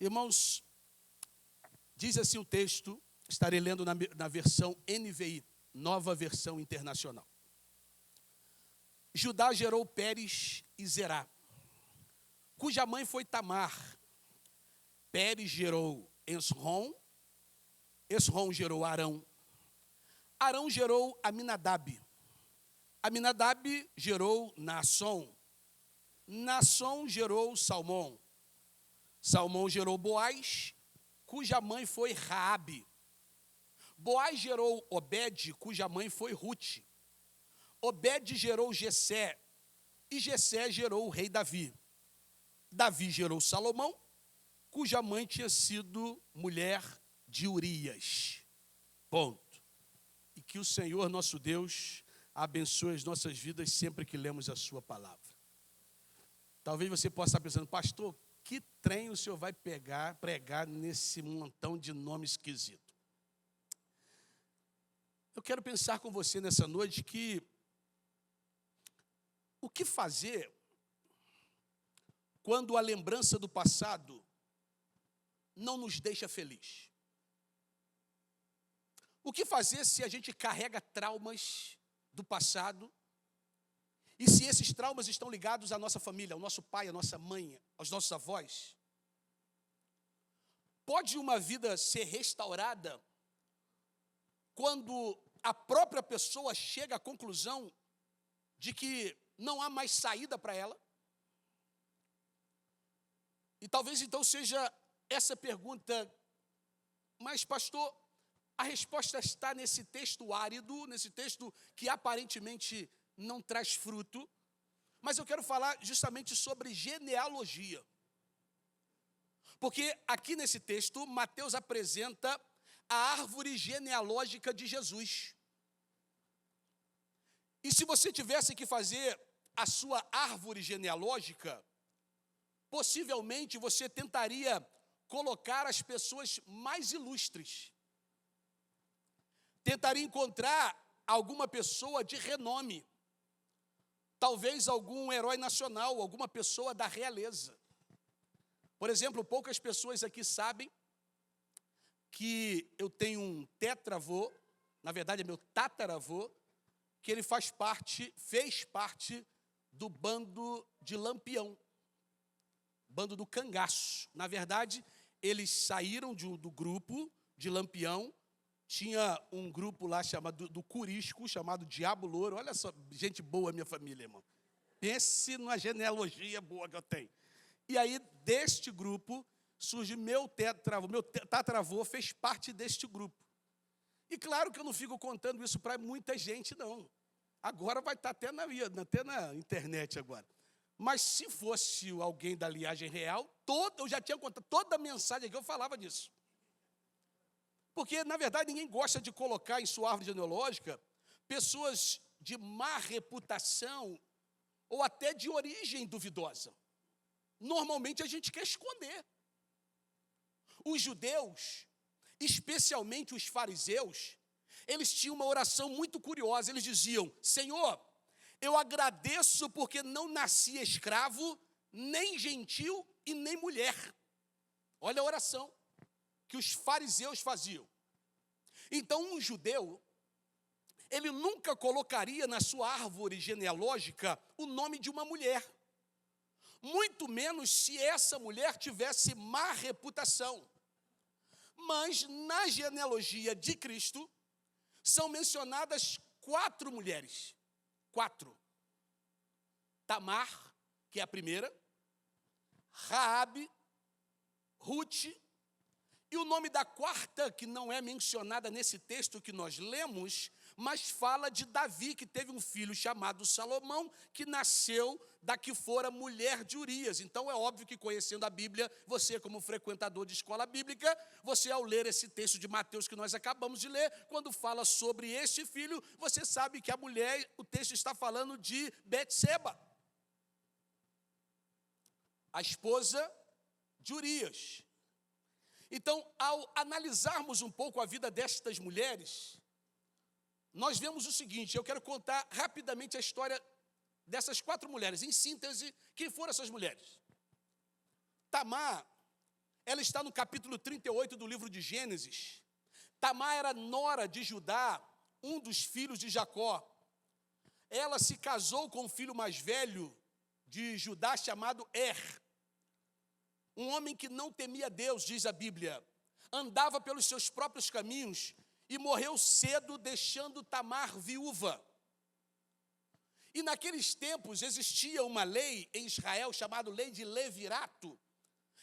Irmãos, diz assim o texto, estarei lendo na versão NVI, Nova Versão Internacional. Judá gerou Pérez e Zerá, cuja mãe foi Tamar. Pérez gerou Esrom, Esrom gerou Arão, Arão gerou Aminadab, Aminadab gerou Naasson, Naasson gerou Salmão, Salmão gerou Boaz, cuja mãe foi Raabe. Boaz gerou Obed, cuja mãe foi Rute. Obed gerou Jessé, e Jessé gerou o rei Davi. Davi gerou Salomão, cuja mãe tinha sido mulher de Urias. Ponto. E que o Senhor, nosso Deus, abençoe as nossas vidas sempre que lemos a sua palavra. Talvez você possa estar pensando, pastor, que trem o senhor vai pregar nesse montão de nome esquisito? Eu quero pensar com você nessa noite que o que fazer quando a lembrança do passado não nos deixa feliz? O que fazer se a gente carrega traumas do passado e se esses traumas estão ligados à nossa família, ao nosso pai, à nossa mãe, aos nossos avós? Pode uma vida ser restaurada quando a própria pessoa chega à conclusão de que não há mais saída para ela? E talvez então seja essa pergunta, mas pastor, a resposta está nesse texto árido, nesse texto que aparentemente não traz fruto, mas eu quero falar justamente sobre genealogia. Porque aqui nesse texto, Mateus apresenta a árvore genealógica de Jesus. E se você tivesse que fazer a sua árvore genealógica, possivelmente você tentaria colocar as pessoas mais ilustres. Tentaria encontrar alguma pessoa de renome. Talvez algum herói nacional, alguma pessoa da realeza. Por exemplo, poucas pessoas aqui sabem que eu tenho um tetravô, na verdade é meu tataravô, que ele fez parte do bando de Lampião, bando do cangaço. Na verdade, eles saíram do grupo de Lampião, tinha um grupo lá chamado do Curisco, chamado Diabo Louro. Olha só, gente boa minha família, irmão. Pense numa genealogia boa que eu tenho. E aí, deste grupo, surge meu tataravô, fez parte deste grupo. E claro que eu não fico contando isso para muita gente, não. Agora vai estar até na internet agora. Mas se fosse alguém da linhagem real, eu já tinha contado, toda a mensagem que eu falava disso. Porque, na verdade, ninguém gosta de colocar em sua árvore genealógica pessoas de má reputação ou até de origem duvidosa. Normalmente a gente quer esconder. Os judeus, especialmente os fariseus, eles tinham uma oração muito curiosa. Eles diziam, Senhor, eu agradeço porque não nasci escravo, nem gentil e nem mulher. Olha a oração que os fariseus faziam. Então, um judeu, ele nunca colocaria na sua árvore genealógica o nome de uma mulher. Muito menos se essa mulher tivesse má reputação. Mas, na genealogia de Cristo, são mencionadas 4 mulheres. 4. Tamar, que é a primeira, Raabe, Rute, e o nome da quarta, que não é mencionada nesse texto que nós lemos, mas fala de Davi, que teve um filho chamado Salomão, que nasceu da que fora mulher de Urias. Então é óbvio que, conhecendo a Bíblia, você, como frequentador de escola bíblica, você, ao ler esse texto de Mateus que nós acabamos de ler, quando fala sobre este filho, você sabe que a mulher, o texto está falando de Betseba, a esposa de Urias. Então, ao analisarmos um pouco a vida destas mulheres, nós vemos o seguinte, eu quero contar rapidamente a história dessas 4 mulheres. Em síntese, quem foram essas mulheres? Tamar, ela está no capítulo 38 do livro de Gênesis. Tamar era nora de Judá, um dos filhos de Jacó. Ela se casou com o filho mais velho de Judá, chamado um homem que não temia Deus, diz a Bíblia, andava pelos seus próprios caminhos e morreu cedo, deixando Tamar viúva. E naqueles tempos existia uma lei em Israel chamada lei de Levirato,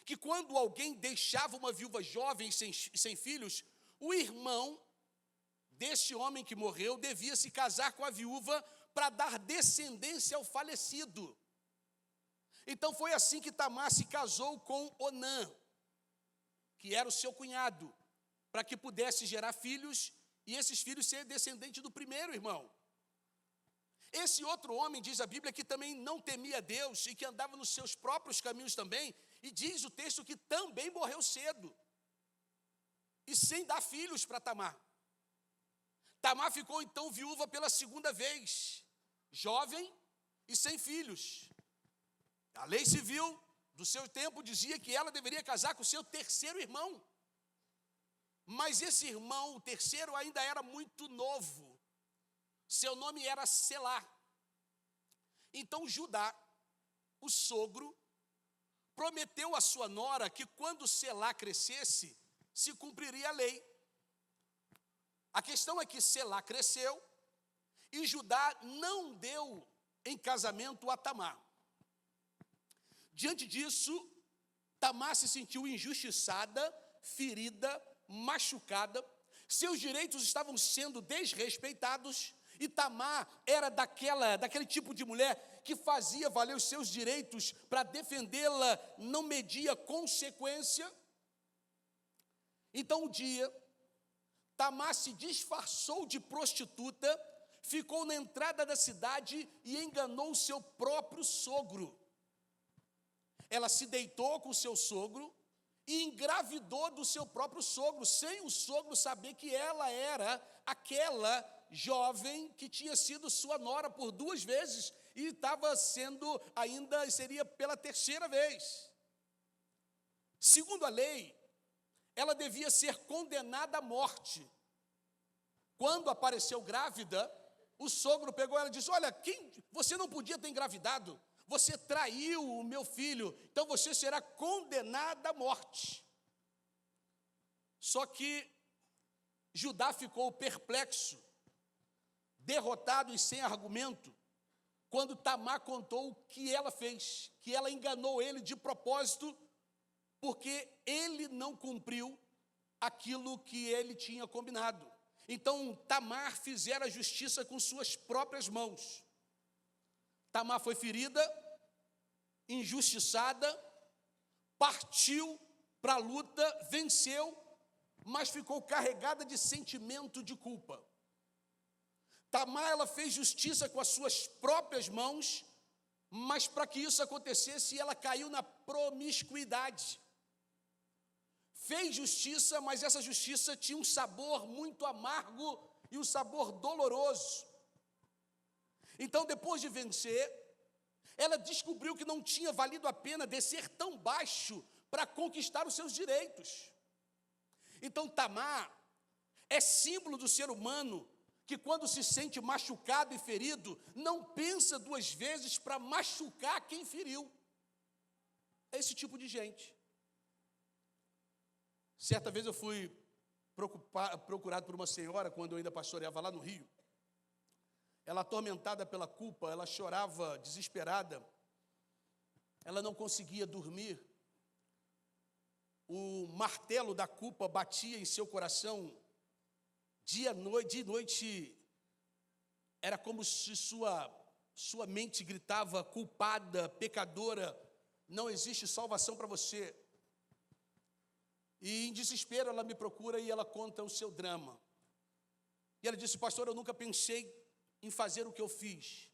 que quando alguém deixava uma viúva jovem sem filhos, o irmão deste homem que morreu devia se casar com a viúva para dar descendência ao falecido. Então foi assim que Tamar se casou com Onã, que era o seu cunhado, para que pudesse gerar filhos, e esses filhos ser descendentes do primeiro irmão. Esse outro homem, diz a Bíblia, que também não temia Deus e que andava nos seus próprios caminhos também, e diz o texto que também morreu cedo, e sem dar filhos para Tamar. Tamar ficou então viúva pela segunda vez, jovem e sem filhos. A lei civil do seu tempo dizia que ela deveria casar com o seu terceiro irmão. Mas esse irmão, o terceiro, ainda era muito novo. Seu nome era Selá. Então Judá, o sogro, prometeu à sua nora que quando Selá crescesse, se cumpriria a lei. A questão é que Selá cresceu e Judá não deu em casamento a Tamar. Diante disso, Tamar se sentiu injustiçada, ferida, machucada, seus direitos estavam sendo desrespeitados, e Tamar era daquele tipo de mulher que fazia valer os seus direitos para defendê-la, não media consequência. Então um dia, Tamar se disfarçou de prostituta, ficou na entrada da cidade e enganou o seu próprio sogro. Ela se deitou com o seu sogro e engravidou do seu próprio sogro, sem o sogro saber que ela era aquela jovem que tinha sido sua nora por 2 vezes e estava sendo ainda, seria pela 3ª vez. Segundo a lei, ela devia ser condenada à morte. Quando apareceu grávida, o sogro pegou ela e disse: olha, você não podia ter engravidado, você traiu o meu filho, então você será condenada à morte. Só que Judá ficou perplexo, derrotado e sem argumento, quando Tamar contou o que ela fez, que ela enganou ele de propósito, porque ele não cumpriu aquilo que ele tinha combinado. Então Tamar fizera justiça com suas próprias mãos. Tamar foi ferida, injustiçada, partiu para a luta, venceu, mas ficou carregada de sentimento de culpa. Tamar, ela fez justiça com as suas próprias mãos, mas para que isso acontecesse, ela caiu na promiscuidade. Fez justiça, mas essa justiça tinha um sabor muito amargo e um sabor doloroso. Então, depois de vencer, ela descobriu que não tinha valido a pena descer tão baixo para conquistar os seus direitos. Então, Tamar é símbolo do ser humano que, quando se sente machucado e ferido, não pensa 2 vezes para machucar quem feriu. É esse tipo de gente. Certa vez eu fui procurado por uma senhora, quando eu ainda pastoreava lá no Rio. Ela, atormentada pela culpa, ela chorava desesperada, ela não conseguia dormir, o martelo da culpa batia em seu coração, dia e noite, era como se sua mente gritava: culpada, pecadora, não existe salvação para você. E em desespero ela me procura e ela conta o seu drama. E ela disse: pastor, eu nunca pensei em fazer o que eu fiz.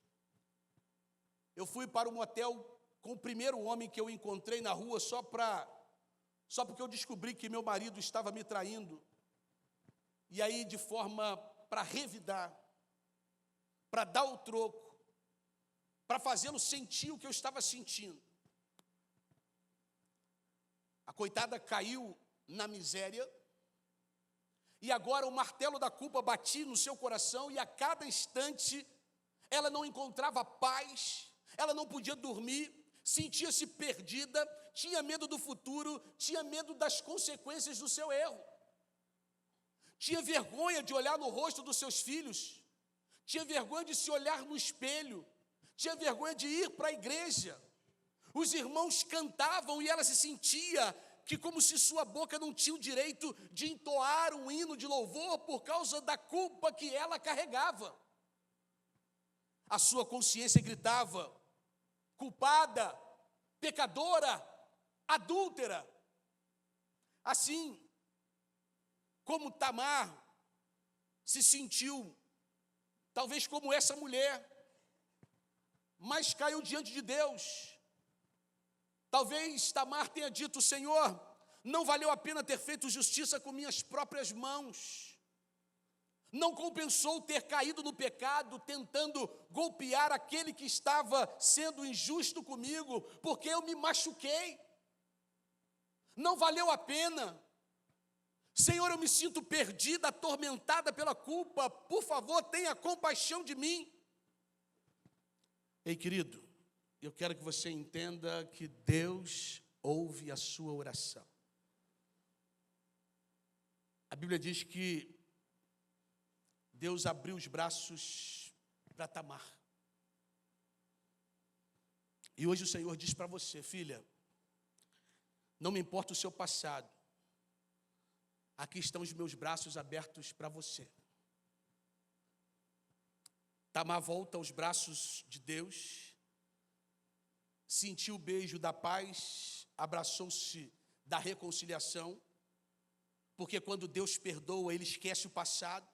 Eu fui para um motel com o primeiro homem que eu encontrei na rua só porque eu descobri que meu marido estava me traindo. E aí, de forma para revidar, para dar o troco, para fazê-lo sentir o que eu estava sentindo. A coitada caiu na miséria, e agora o martelo da culpa batia no seu coração, e a cada instante ela não encontrava paz, ela não podia dormir, sentia-se perdida, tinha medo do futuro, tinha medo das consequências do seu erro. Tinha vergonha de olhar no rosto dos seus filhos, tinha vergonha de se olhar no espelho, tinha vergonha de ir para a igreja. Os irmãos cantavam e ela se sentia que como se sua boca não tinha o direito de entoar um hino de louvor por causa da culpa que ela carregava. A sua consciência gritava: culpada, pecadora, adúltera. Assim como Tamar se sentiu, talvez como essa mulher, mas caiu diante de Deus. Talvez Tamar tenha dito: Senhor, não valeu a pena ter feito justiça com minhas próprias mãos. Não compensou ter caído no pecado, tentando golpear aquele que estava sendo injusto comigo, porque eu me machuquei. Não valeu a pena. Senhor, eu me sinto perdida, atormentada pela culpa. Por favor, tenha compaixão de mim. Ei, querido, eu quero que você entenda que Deus ouve a sua oração. A Bíblia diz que Deus abriu os braços para Tamar. E hoje o Senhor diz para você: filha, não me importa o seu passado, aqui estão os meus braços abertos para você. Tamar volta aos braços de Deus, sentiu o beijo da paz, abraçou-se da reconciliação, porque quando Deus perdoa, Ele esquece o passado.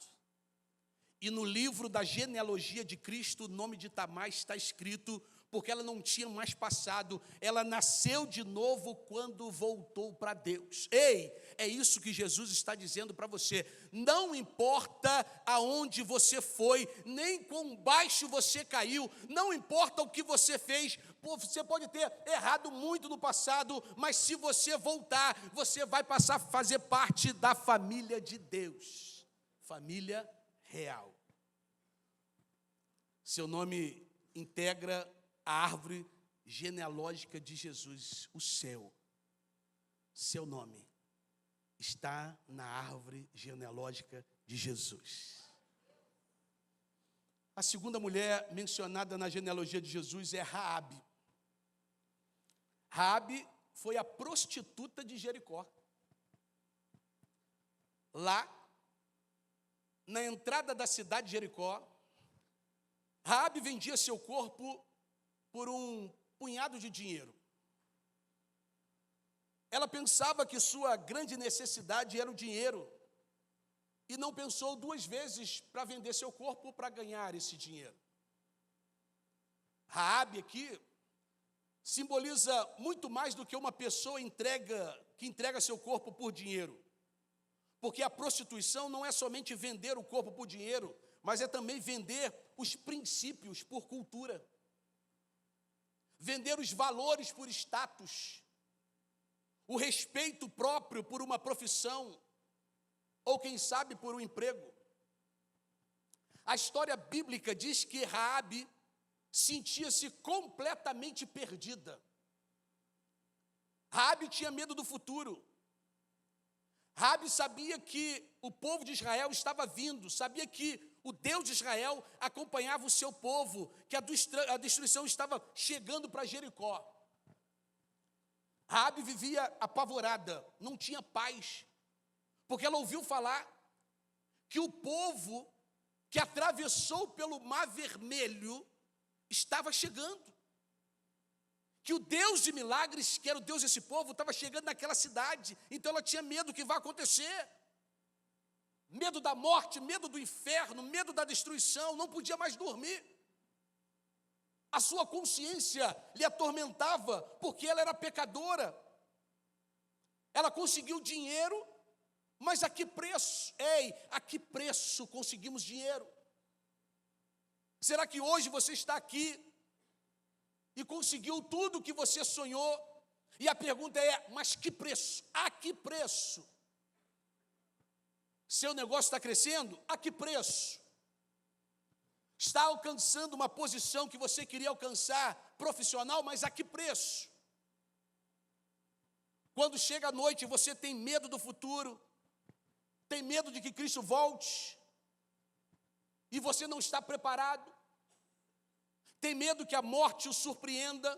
E no livro da genealogia de Cristo, o nome de Tamar está escrito, porque ela não tinha mais passado, ela nasceu de novo quando voltou para Deus. Ei, é isso que Jesus está dizendo para você. Não importa aonde você foi, nem quão baixo você caiu, não importa o que você fez. Você pode ter errado muito no passado, mas se você voltar, você vai passar a fazer parte da família de Deus. Família real. Seu nome integra a árvore genealógica de Jesus, o céu. Seu nome está na árvore genealógica de Jesus. A segunda mulher mencionada na genealogia de Jesus é Raabe. Raabe foi a prostituta de Jericó. Lá, na entrada da cidade de Jericó, Raabe vendia seu corpo por um punhado de dinheiro. Ela pensava que sua grande necessidade era o dinheiro e não pensou duas vezes para vender seu corpo para ganhar esse dinheiro. Raabe aqui simboliza muito mais do que uma pessoa que entrega seu corpo por dinheiro. Porque a prostituição não é somente vender o corpo por dinheiro, mas é também vender os princípios por cultura. Vender os valores por status. O respeito próprio por uma profissão. Ou quem sabe por um emprego. A história bíblica diz que Raabe sentia-se completamente perdida. Raabe tinha medo do futuro. Raabe sabia que o povo de Israel estava vindo, sabia que o Deus de Israel acompanhava o seu povo, que a destruição estava chegando para Jericó. Raabe vivia apavorada, não tinha paz, porque ela ouviu falar que o povo que atravessou pelo Mar Vermelho estava chegando. Que o Deus de milagres, que era o Deus desse povo, estava chegando naquela cidade. Então ela tinha medo do que vai acontecer. Medo da morte, medo do inferno, medo da destruição, não podia mais dormir. A sua consciência lhe atormentava, porque ela era pecadora. Ela conseguiu dinheiro, mas a que preço? Ei, a que preço conseguimos dinheiro? Será que hoje você está aqui e conseguiu tudo o que você sonhou, E a pergunta é, mas que preço? A que preço? Seu negócio está crescendo? A que preço? Está alcançando uma posição que você queria alcançar profissional, mas a que preço? Quando chega a noite, você tem medo do futuro, tem medo de que Cristo volte, e você não está preparado, tem medo que a morte o surpreenda,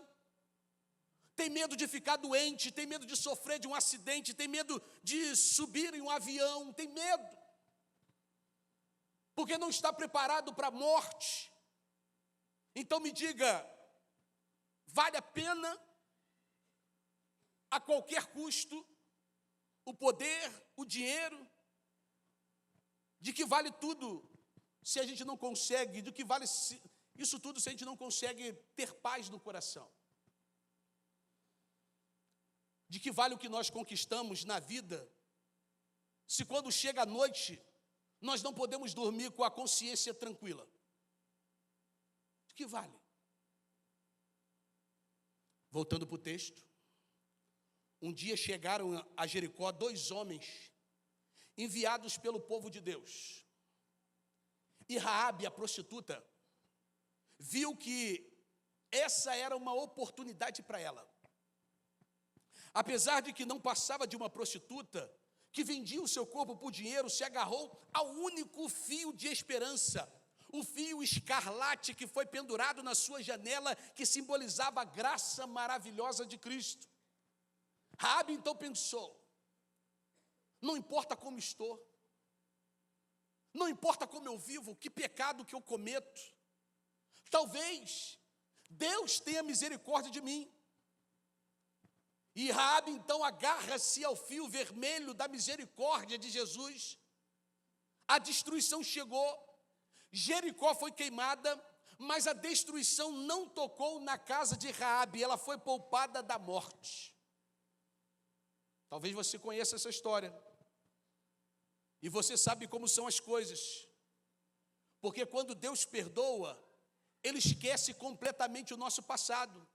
tem medo de ficar doente, tem medo de sofrer de um acidente, tem medo de subir em um avião, tem medo, porque não está preparado para a morte. Então me diga, vale a pena, a qualquer custo, o poder, o dinheiro? De que vale tudo se a gente não consegue, do que vale isso tudo se a gente não consegue ter paz no coração? De que vale o que nós conquistamos na vida, se quando chega a noite, nós não podemos dormir com a consciência tranquila? De que vale? Voltando para o texto, um dia chegaram a Jericó 2 homens, enviados pelo povo de Deus. E Raabe, a prostituta, viu que essa era uma oportunidade para ela. Apesar de que não passava de uma prostituta, que vendia o seu corpo por dinheiro, se agarrou ao único fio de esperança, o fio escarlate que foi pendurado na sua janela, que simbolizava a graça maravilhosa de Cristo. Raabe então pensou, não importa como estou, não importa como eu vivo, que pecado que eu cometo, talvez Deus tenha misericórdia de mim. E Raabe então agarra-se ao fio vermelho da misericórdia de Jesus. A destruição chegou, Jericó foi queimada, mas a destruição não tocou na casa de Raabe, ela foi poupada da morte. Talvez você conheça essa história. E você sabe como são as coisas. Porque quando Deus perdoa, Ele esquece completamente o nosso passado.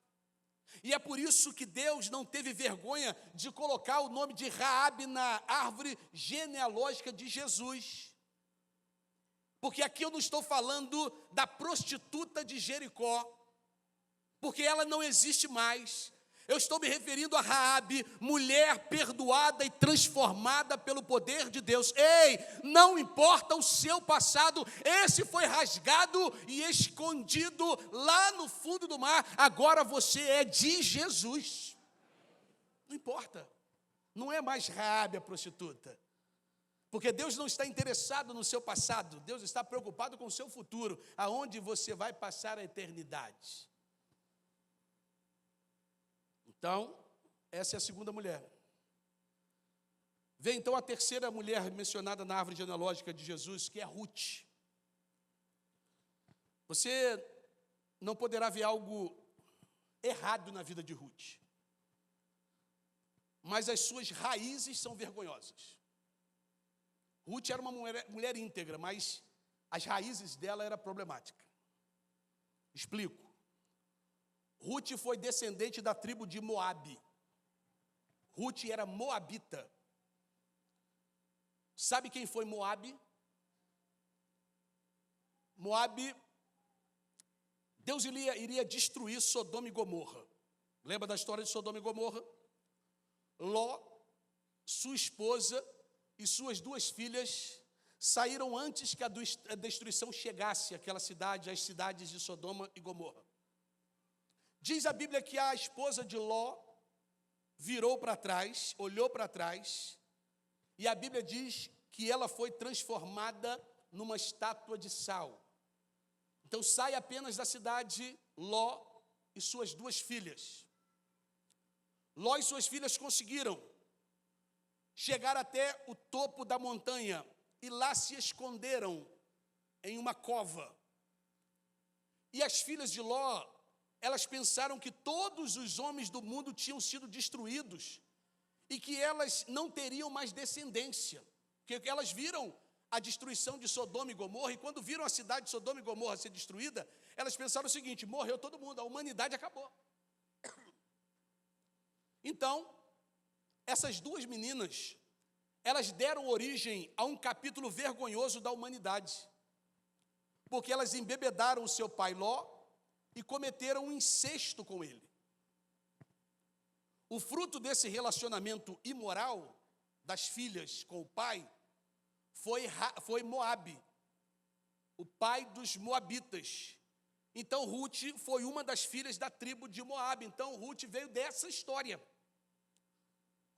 E é por isso que Deus não teve vergonha de colocar o nome de Raabe na árvore genealógica de Jesus. Porque aqui eu não estou falando da prostituta de Jericó, porque ela não existe mais. Eu estou me referindo a Raabe, mulher perdoada e transformada pelo poder de Deus. Ei, não importa o seu passado, esse foi rasgado e escondido lá no fundo do mar. Agora você é de Jesus. Não importa, não é mais Raabe a prostituta. Porque Deus não está interessado no seu passado, Deus está preocupado com o seu futuro, aonde você vai passar a eternidade. Então, essa é a segunda mulher. Vem então a terceira mulher mencionada na árvore genealógica de Jesus, que é Ruth. Você não poderá ver algo errado na vida de Ruth, mas as suas raízes são vergonhosas. Ruth era uma mulher íntegra, mas as raízes dela eram problemáticas. Explico. Ruth foi descendente da tribo de Moabe. Ruth era moabita. Sabe quem foi Moabe? Moabe, Deus iria destruir Sodoma e Gomorra. Lembra da história de Sodoma e Gomorra? Ló, sua esposa e suas 2 filhas saíram antes que a destruição chegasse àquela cidade, às cidades de Sodoma e Gomorra. Diz a Bíblia que a esposa de Ló virou para trás, olhou para trás, e a Bíblia diz que ela foi transformada numa estátua de sal. Então sai apenas da cidade Ló e suas 2 filhas. Ló e suas filhas conseguiram chegar até o topo da montanha e lá se esconderam em uma cova. E as filhas de Ló, elas pensaram que todos os homens do mundo tinham sido destruídos e que elas não teriam mais descendência, porque elas viram a destruição de Sodoma e Gomorra, e quando viram a cidade de Sodoma e Gomorra ser destruída, elas pensaram o seguinte: morreu todo mundo, a humanidade acabou. Então, essas duas meninas, elas deram origem a um capítulo vergonhoso da humanidade, porque elas embebedaram o seu pai Ló e cometeram um incesto com ele. O fruto desse relacionamento imoral das filhas com o pai foi Moabe, o pai dos moabitas. Então, Ruth foi uma das filhas da tribo de Moabe. Então, Ruth veio dessa história.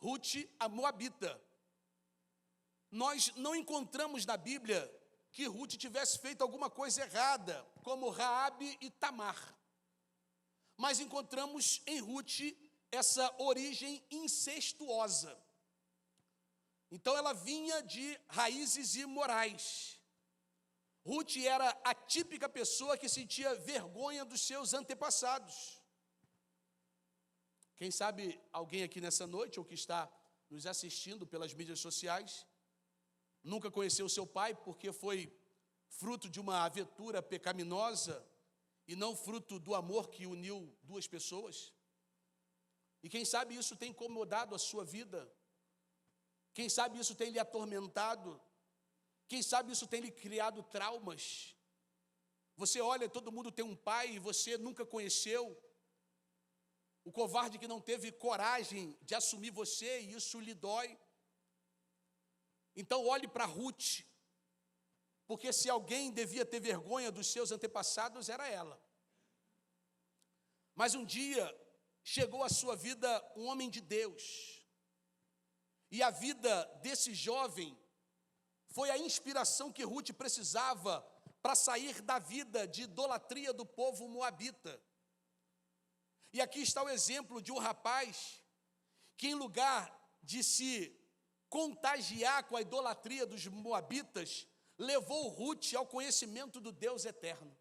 Ruth, a moabita. Nós não encontramos na Bíblia que Ruth tivesse feito alguma coisa errada, como Raabe e Tamar. Mas encontramos em Ruth essa origem incestuosa. Então, ela vinha de raízes imorais. Ruth era a típica pessoa que sentia vergonha dos seus antepassados. Quem sabe alguém aqui nessa noite, ou que está nos assistindo pelas mídias sociais, nunca conheceu seu pai porque foi fruto de uma aventura pecaminosa e não fruto do amor que uniu duas pessoas. E quem sabe isso tem incomodado a sua vida. Quem sabe isso tem lhe atormentado. Quem sabe isso tem lhe criado traumas. Você olha, todo mundo tem um pai e você nunca conheceu. O covarde que não teve coragem de assumir você, e isso lhe dói. Então olhe para Ruth, porque se alguém devia ter vergonha dos seus antepassados, era ela. Mas um dia chegou à sua vida um homem de Deus, e a vida desse jovem foi a inspiração que Ruth precisava para sair da vida de idolatria do povo moabita. E aqui está o exemplo de um rapaz que, em lugar de se contagiar com a idolatria dos moabitas, levou Ruth ao conhecimento do Deus eterno.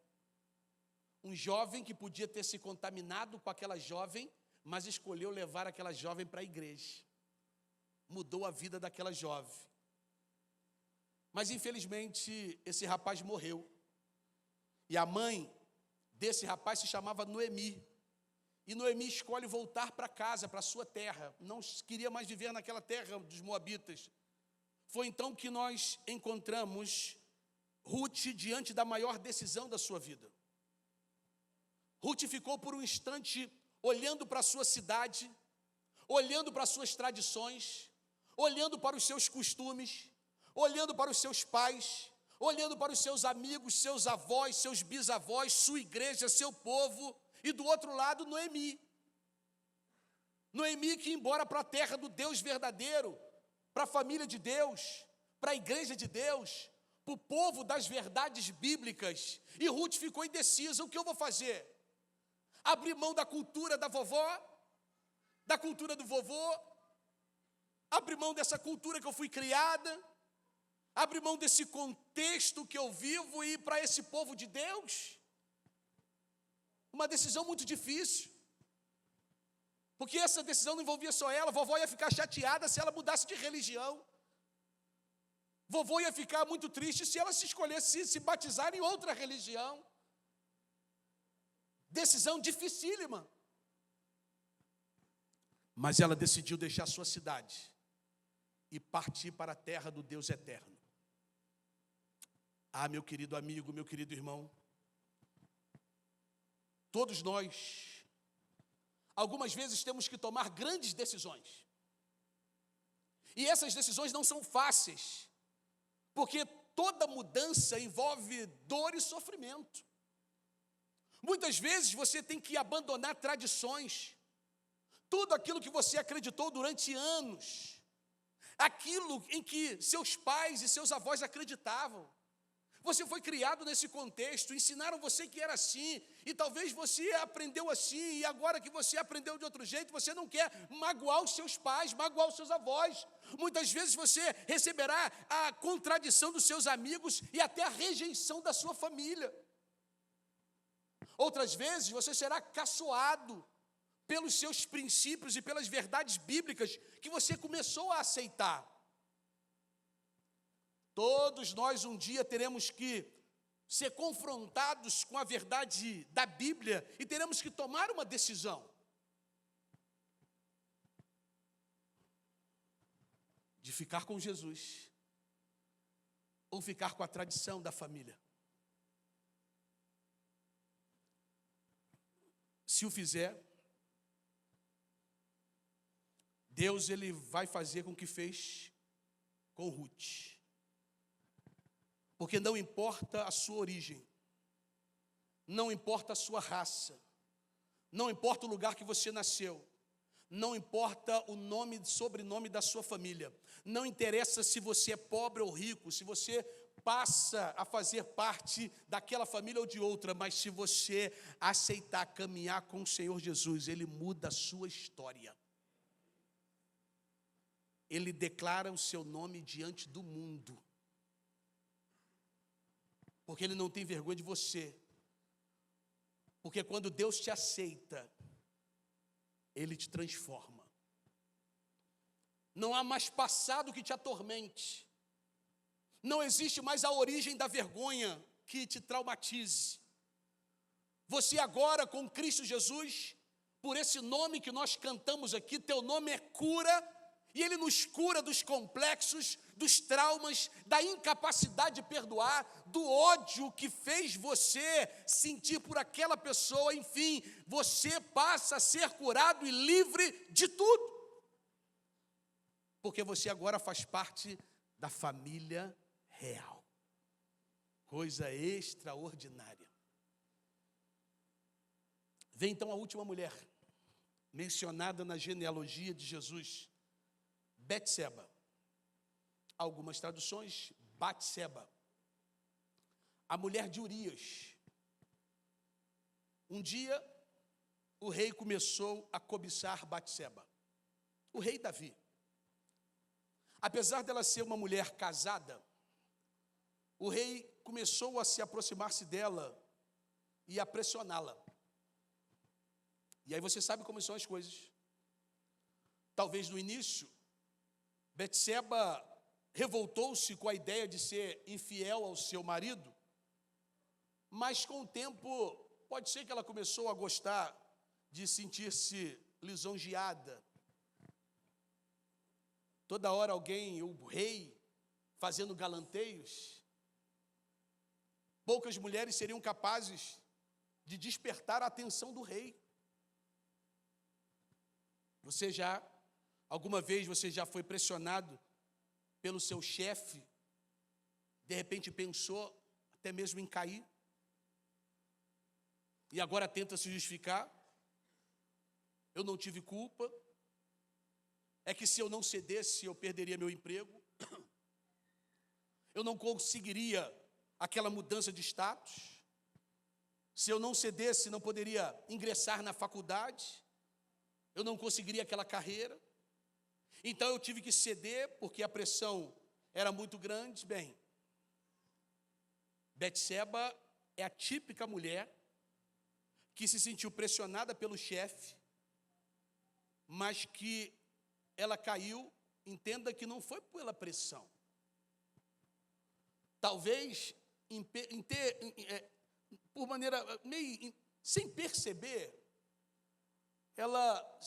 Um jovem que podia ter se contaminado com aquela jovem, mas escolheu levar aquela jovem para a igreja. Mudou a vida daquela jovem. Mas, infelizmente, esse rapaz morreu. E a mãe desse rapaz se chamava Noemi. E Noemi escolhe voltar para casa, para a sua terra. Não queria mais viver naquela terra dos moabitas. Foi então que nós encontramos Ruth diante da maior decisão da sua vida. Ruth ficou por um instante olhando para a sua cidade, olhando para as suas tradições, olhando para os seus costumes, olhando para os seus pais, olhando para os seus amigos, seus avós, seus bisavós, sua igreja, seu povo, e do outro lado, Noemi. Noemi que ia embora para a terra do Deus verdadeiro, para a família de Deus, para a igreja de Deus, para o povo das verdades bíblicas. E Ruth ficou indecisa: o que eu vou fazer? Abrir mão da cultura da vovó, da cultura do vovô, abrir mão dessa cultura que eu fui criada, abrir mão desse contexto que eu vivo e ir para esse povo de Deus? Uma decisão muito difícil, porque essa decisão não envolvia só ela. Vovó ia ficar chateada se ela mudasse de religião. Vovô ia ficar muito triste se ela se escolhesse se batizar em outra religião. Decisão dificílima. Mas ela decidiu deixar sua cidade e partir para a terra do Deus eterno. Ah, meu querido amigo, meu querido irmão, todos nós, algumas vezes temos que tomar grandes decisões. E essas decisões não são fáceis, porque toda mudança envolve dor e sofrimento. Muitas vezes você tem que abandonar tradições, tudo aquilo que você acreditou durante anos, aquilo em que seus pais e seus avós acreditavam. Você foi criado nesse contexto, ensinaram você que era assim, e talvez você aprendeu assim, e agora que você aprendeu de outro jeito, você não quer magoar os seus pais, magoar os seus avós. Muitas vezes você receberá a contradição dos seus amigos e até a rejeição da sua família. Outras vezes você será caçoado pelos seus princípios e pelas verdades bíblicas que você começou a aceitar. Todos nós um dia teremos que ser confrontados com a verdade da Bíblia e teremos que tomar uma decisão. ficar com Jesus ou ficar com a tradição da família. Se o fizer, Deus ele vai fazer com o que fez com Ruth. Porque não importa a sua origem, não importa a sua raça, não importa o lugar que você nasceu, não importa o nome, sobrenome da sua família, não interessa se você é pobre ou rico, se você passa a fazer parte daquela família ou de outra, mas se você aceitar caminhar com o Senhor Jesus, Ele muda a sua história. Ele declara o seu nome diante do mundo, porque Ele não tem vergonha de você, porque quando Deus te aceita, Ele te transforma. Não há mais passado que te atormente. Não existe mais a origem da vergonha que te traumatize. Você agora com Cristo Jesus, por esse nome que nós cantamos aqui, teu nome é cura, e Ele nos cura dos complexos, dos traumas, da incapacidade de perdoar, do ódio que fez você sentir por aquela pessoa, enfim, você passa a ser curado e livre de tudo. Porque você agora faz parte da família real. Coisa extraordinária. Vem então a última mulher, mencionada na genealogia de Jesus, Betseba. Algumas traduções, Batseba. A mulher de Urias. Um dia, o rei começou a cobiçar Batseba. O rei Davi. Apesar dela ser uma mulher casada, o rei começou a se aproximar-se dela e a pressioná-la. E aí você sabe como são as coisas. Talvez no início, Betseba revoltou-se com a ideia de ser infiel ao seu marido, mas com o tempo, pode ser que ela começou a gostar de sentir-se lisonjeada. Toda hora alguém, o rei, fazendo galanteios. Poucas mulheres seriam capazes de despertar a atenção do rei. Alguma vez você já foi pressionado pelo seu chefe, de repente pensou até mesmo em cair, e agora tenta se justificar? Eu não tive culpa, é que se eu não cedesse eu perderia meu emprego, eu não conseguiria aquela mudança de status, se eu não cedesse não poderia ingressar na faculdade, eu não conseguiria aquela carreira, então eu tive que ceder porque a pressão era muito grande. Bem, Betseba é a típica mulher que se sentiu pressionada pelo chefe, mas que ela caiu, entenda que não foi pela pressão. Talvez, por maneira meio sem perceber, ela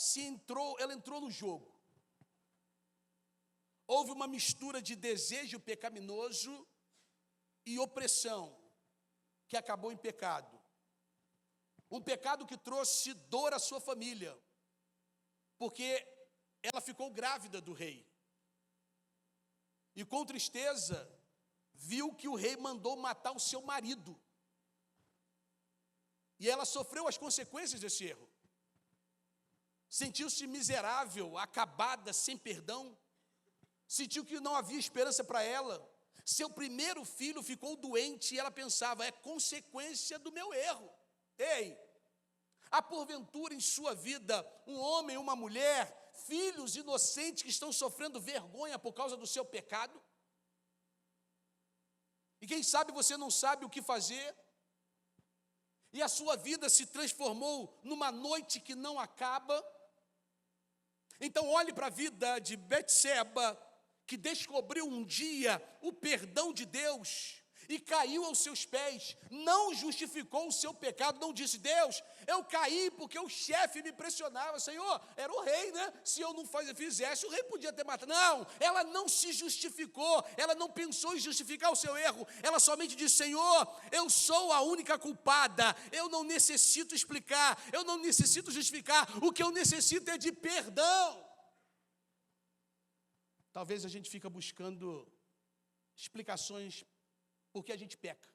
entrou no jogo. Houve uma mistura de desejo pecaminoso e opressão, que acabou em pecado. Um pecado que trouxe dor à sua família, porque ela ficou grávida do rei. E com tristeza, viu que o rei mandou matar o seu marido. E ela sofreu as consequências desse erro. Sentiu-se miserável, acabada, sem perdão. Sentiu que não havia esperança para ela. Seu primeiro filho ficou doente e ela pensava, é consequência do meu erro. Ei, há porventura em sua vida um homem, uma mulher, filhos inocentes que estão sofrendo vergonha por causa do seu pecado? E quem sabe você não sabe o que fazer, e a sua vida se transformou numa noite que não acaba. Então olhe para a vida de Betseba, que descobriu um dia o perdão de Deus, e caiu aos seus pés, não justificou o seu pecado, não disse: Deus, eu caí porque o chefe me pressionava. Senhor, era o rei, né? Se eu não fizesse, o rei podia ter matado. Não, ela não se justificou, ela não pensou em justificar o seu erro, ela somente disse: Senhor, eu sou a única culpada, eu não necessito explicar, eu não necessito justificar, o que eu necessito é de perdão. Talvez a gente fica buscando explicações porque a gente peca.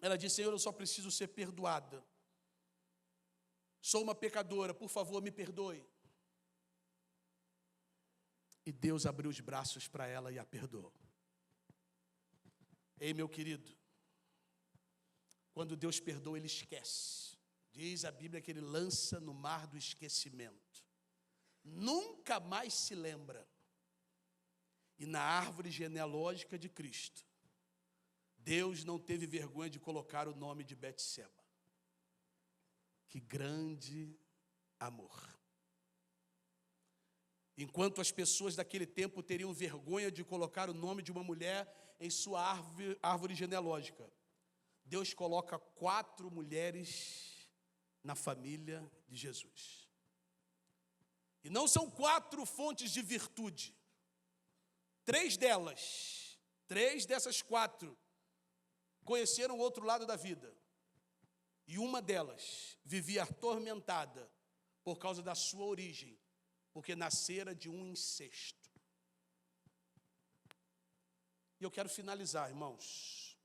Ela disse: Senhor, eu só preciso ser perdoada. Sou uma pecadora, por favor, me perdoe. E Deus abriu os braços para ela e a perdoou. Ei, meu querido, quando Deus perdoa, Ele esquece. Diz a Bíblia que Ele lança no mar do esquecimento. Nunca mais se lembra. E na árvore genealógica de Cristo, Deus não teve vergonha de colocar o nome de Betseba. Que grande amor. Enquanto as pessoas daquele tempo teriam vergonha de colocar o nome de uma mulher em sua árvore genealógica, Deus coloca 4 mulheres na família de Jesus. E não são 4 fontes de virtude. 3 dessas 4, conheceram o outro lado da vida. E uma delas vivia atormentada por causa da sua origem, porque nascera de um incesto. E eu quero finalizar, irmãos.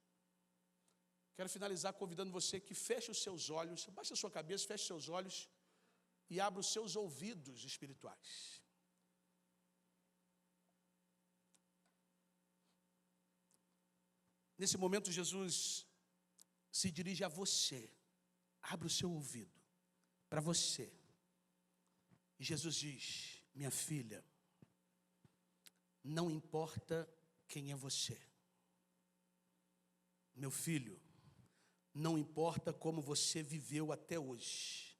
Quero finalizar convidando você que feche os seus olhos, baixe a sua cabeça, feche os seus olhos e abra os seus ouvidos espirituais. Nesse momento, Jesus se dirige a você. Abra o seu ouvido para você. E Jesus diz: minha filha, não importa quem é você. Meu filho, não importa como você viveu até hoje.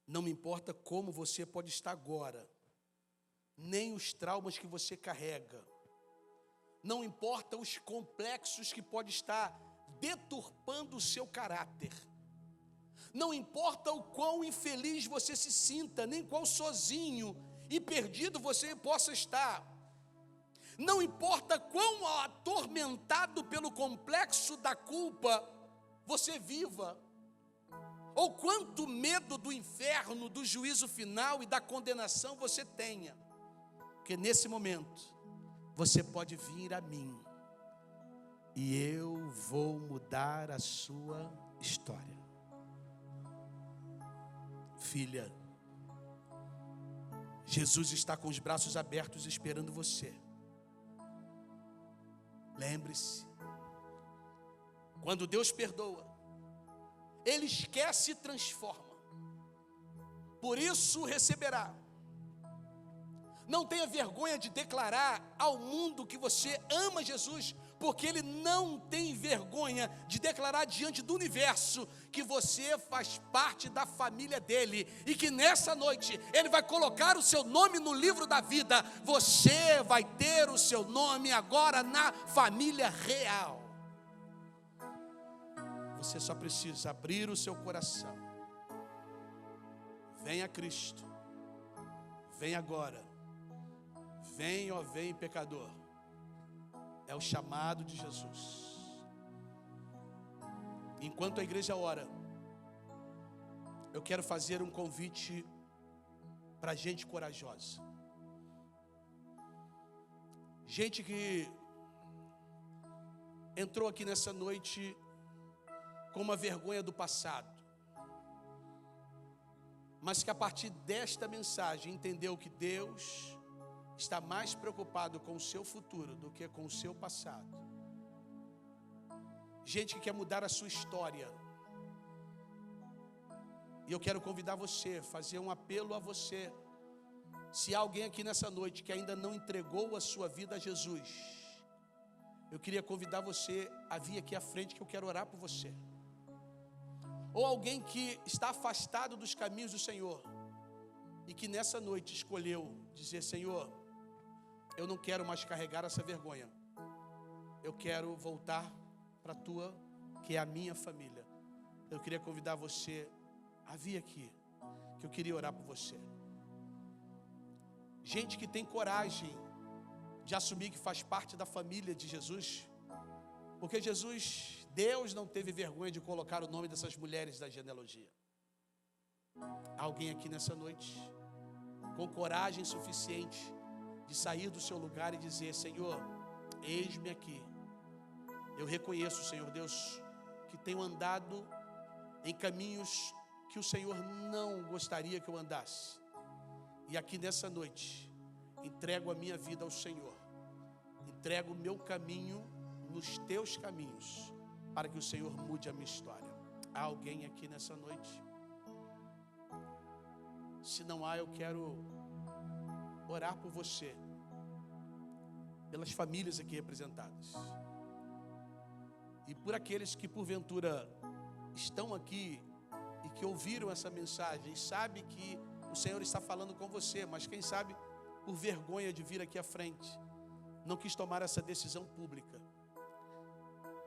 Não importa como você pode estar agora. Nem os traumas que você carrega. Não importa os complexos que pode estar deturpando o seu caráter. Não importa o quão infeliz você se sinta, nem quão sozinho e perdido você possa estar. Não importa quão atormentado pelo complexo da culpa você viva, ou quanto medo do inferno, do juízo final e da condenação você tenha, porque nesse momento você pode vir a mim e eu vou mudar a sua história. Filha, Jesus está com os braços abertos esperando você. Lembre-se, quando Deus perdoa, Ele esquece e transforma. Por isso receberá. Não tenha vergonha de declarar ao mundo que você ama Jesus, porque Ele não tem vergonha de declarar diante do universo que você faz parte da família dEle, e que nessa noite Ele vai colocar o seu nome no livro da vida. Você vai ter o seu nome agora na família real. Você só precisa abrir o seu coração. Venha a Cristo. Venha agora. Vem, ó, vem, pecador. É o chamado de Jesus. Enquanto a igreja ora, eu quero fazer um convite para gente corajosa. Gente que entrou aqui nessa noite com uma vergonha do passado, mas que a partir desta mensagem entendeu que Deus está mais preocupado com o seu futuro do que com o seu passado. Gente que quer mudar a sua história. E eu quero convidar você, fazer um apelo a você. Se há alguém aqui nessa noite que ainda não entregou a sua vida a Jesus, eu queria convidar você a vir aqui à frente, que eu quero orar por você. Ou alguém que está afastado dos caminhos do Senhor e que nessa noite escolheu dizer: Senhor, eu não quero mais carregar essa vergonha. eu quero voltar para a tua, que é a minha família. Eu queria convidar você a vir aqui, que eu queria orar por você. Gente que tem coragem de assumir que faz parte da família de Jesus, porque Jesus, Deus não teve vergonha de colocar o nome dessas mulheres da genealogia. Há alguém aqui nessa noite com coragem suficiente de sair do seu lugar e dizer: Senhor, eis-me aqui. Eu reconheço, Senhor Deus, que tenho andado em caminhos que o Senhor não gostaria que eu andasse. E aqui nessa noite, entrego a minha vida ao Senhor. Entrego o meu caminho nos teus caminhos, para que o Senhor mude a minha história. Há alguém aqui nessa noite? Se não há, eu quero orar por você, pelas famílias aqui representadas, e por aqueles que porventura estão aqui e que ouviram essa mensagem e sabem que o Senhor está falando com você, mas quem sabe por vergonha de vir aqui à frente, não quis tomar essa decisão pública.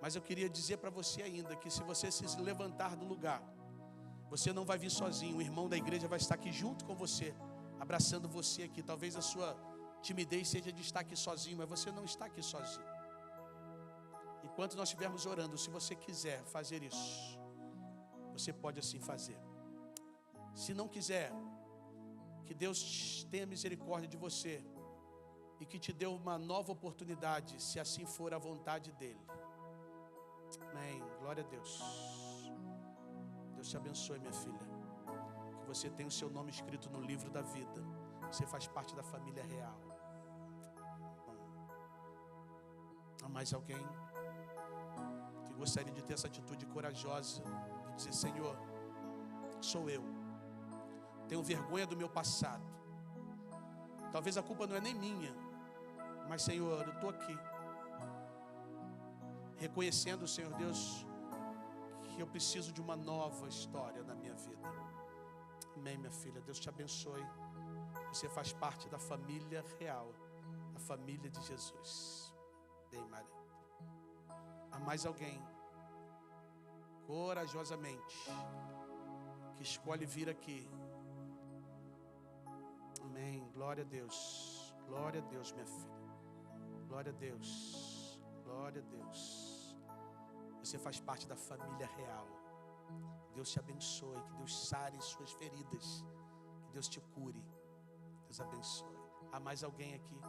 Mas eu queria dizer para você ainda que se você se levantar do lugar, você não vai vir sozinho, o irmão da igreja vai estar aqui junto com você, abraçando você aqui. Talvez a sua timidez seja de estar aqui sozinho, mas você não está aqui sozinho. Enquanto nós estivermos orando, se você quiser fazer isso, você pode assim fazer. Se não quiser, que Deus tenha misericórdia de você e que te dê uma nova oportunidade, se assim for a vontade dEle. Amém. Glória a Deus. Deus te abençoe, minha filha. Que você tenha o seu nome escrito no livro da vida. Você faz parte da família real. Há mais alguém que gostaria de ter essa atitude corajosa de dizer: Senhor, sou eu. Tenho vergonha do meu passado. Talvez a culpa não é nem minha, mas Senhor, eu estou aqui reconhecendo, Senhor Deus, que eu preciso de uma nova história na minha vida. Amém, minha filha. Deus te abençoe. Você faz parte da família real, a família de Jesus. Bem, Maria. Há mais alguém corajosamente que escolhe vir aqui? Amém. Glória a Deus. Glória a Deus, minha filha. Glória a Deus. Glória a Deus. Você faz parte da família real. Deus te abençoe. Que Deus sare suas feridas. Que Deus te cure. Deus abençoe. Há mais alguém aqui?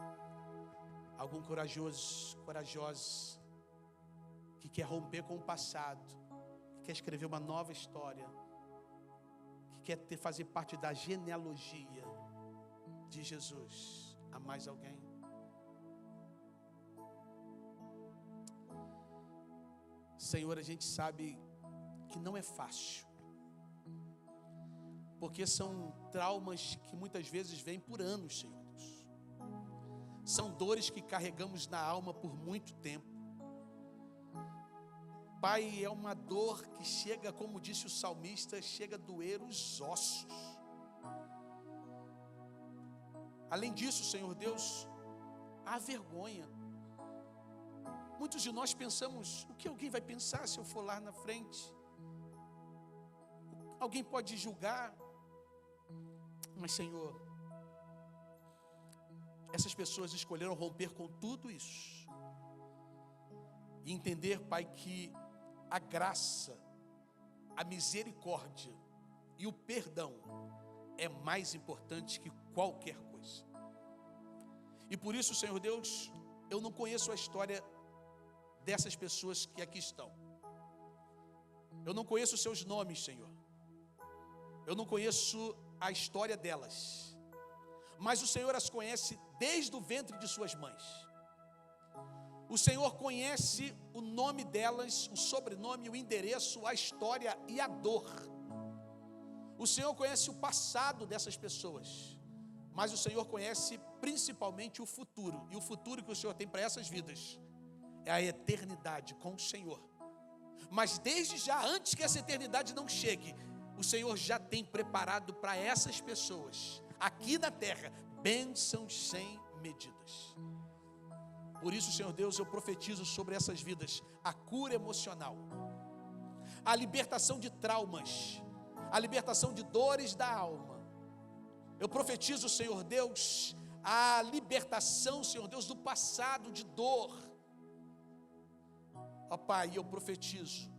Algum corajoso, corajosa, que quer romper com o passado, que quer escrever uma nova história, que quer fazer parte da genealogia de Jesus? Há mais alguém? Senhor, a gente sabe que não é fácil, porque são traumas que muitas vezes vêm por anos, Senhor Deus. São dores que carregamos na alma por muito tempo. Pai, é uma dor que chega, como disse o salmista, chega a doer os ossos. Além disso, Senhor Deus, há vergonha. Muitos de nós pensamos: o que alguém vai pensar se eu for lá na frente? Alguém pode julgar. Mas, Senhor, essas pessoas escolheram romper com tudo isso e entender, Pai, que a graça, a misericórdia e o perdão é mais importante que qualquer coisa. E por isso, Senhor Deus, eu não conheço a história dessas pessoas que aqui estão. Eu não conheço os seus nomes, Senhor. Eu não conheço a história delas. Mas o Senhor as conhece desde o ventre de suas mães. O Senhor conhece o nome delas, o sobrenome, o endereço, a história e a dor. O Senhor conhece o passado dessas pessoas, mas o Senhor conhece principalmente o futuro. E o futuro que o Senhor tem para essas vidas é a eternidade com o Senhor. Mas desde já, antes que essa eternidade não chegue, o Senhor já tem preparado para essas pessoas, aqui na terra, bênçãos sem medidas. Por isso, Senhor Deus, eu profetizo sobre essas vidas a cura emocional, a libertação de traumas, a libertação de dores da alma. Eu profetizo, Senhor Deus, a libertação, Senhor Deus, do passado de dor. Ó Pai, eu profetizo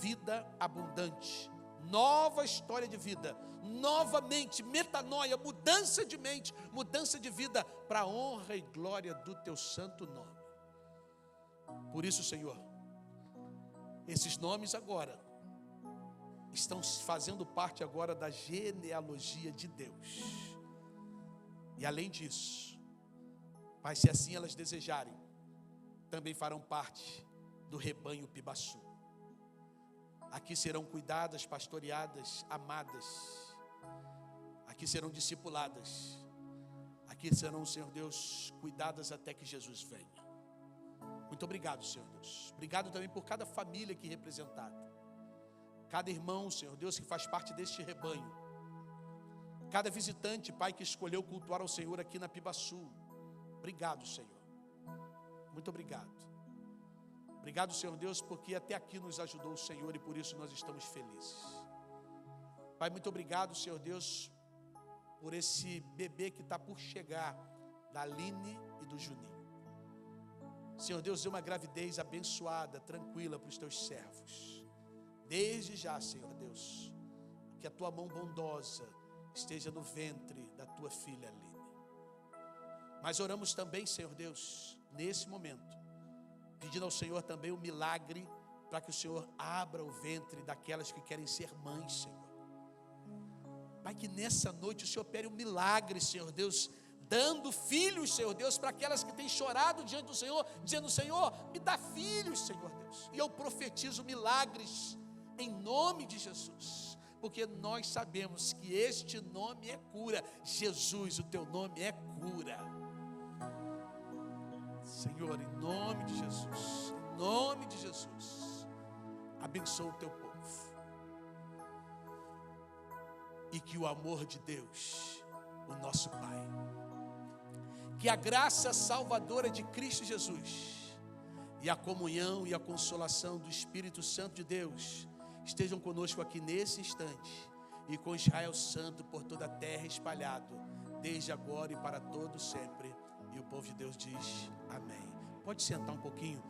vida abundante, nova história de vida, novamente, metanoia, mudança de mente, mudança de vida, para a honra e glória do Teu santo nome. Por isso, Senhor, esses nomes agora estão fazendo parte agora da genealogia de Deus. E além disso, Pai, se assim elas desejarem, também farão parte do rebanho Pibaçu. Aqui serão cuidadas, pastoreadas, amadas. Aqui serão discipuladas. Aqui serão, Senhor Deus, cuidadas até que Jesus venha. Muito obrigado, Senhor Deus. Obrigado também por cada família aqui representada. Cada irmão, Senhor Deus, que faz parte deste rebanho. Cada visitante, Pai, que escolheu cultuar ao Senhor aqui na Pibaçu. Obrigado, Senhor. Muito obrigado. Obrigado, Senhor Deus, porque até aqui nos ajudou o Senhor e por isso nós estamos felizes. Pai, muito obrigado, Senhor Deus, por esse bebê que está por chegar, da Aline e do Juninho. Senhor Deus, dê uma gravidez abençoada, tranquila para os teus servos. Desde já, Senhor Deus, que a tua mão bondosa esteja no ventre da tua filha Aline. Mas oramos também, Senhor Deus, nesse momento, pedindo ao Senhor também o milagre para que o Senhor abra o ventre daquelas que querem ser mães, Senhor. Pai, que nessa noite o Senhor opere um milagre, Senhor Deus, dando filhos, Senhor Deus, para aquelas que têm chorado diante do Senhor, dizendo: Senhor, me dá filhos, Senhor Deus. E eu profetizo milagres em nome de Jesus, porque nós sabemos que este nome é cura. Jesus, o teu nome é cura. Senhor, em nome de Jesus, em nome de Jesus, abençoa o teu povo. E que o amor de Deus, o nosso Pai, que a graça salvadora de Cristo Jesus e a comunhão e a consolação do Espírito Santo de Deus estejam conosco aqui nesse instante e com Israel santo por toda a terra espalhado, desde agora e para todo sempre. E o povo de Deus diz amém. Pode sentar um pouquinho.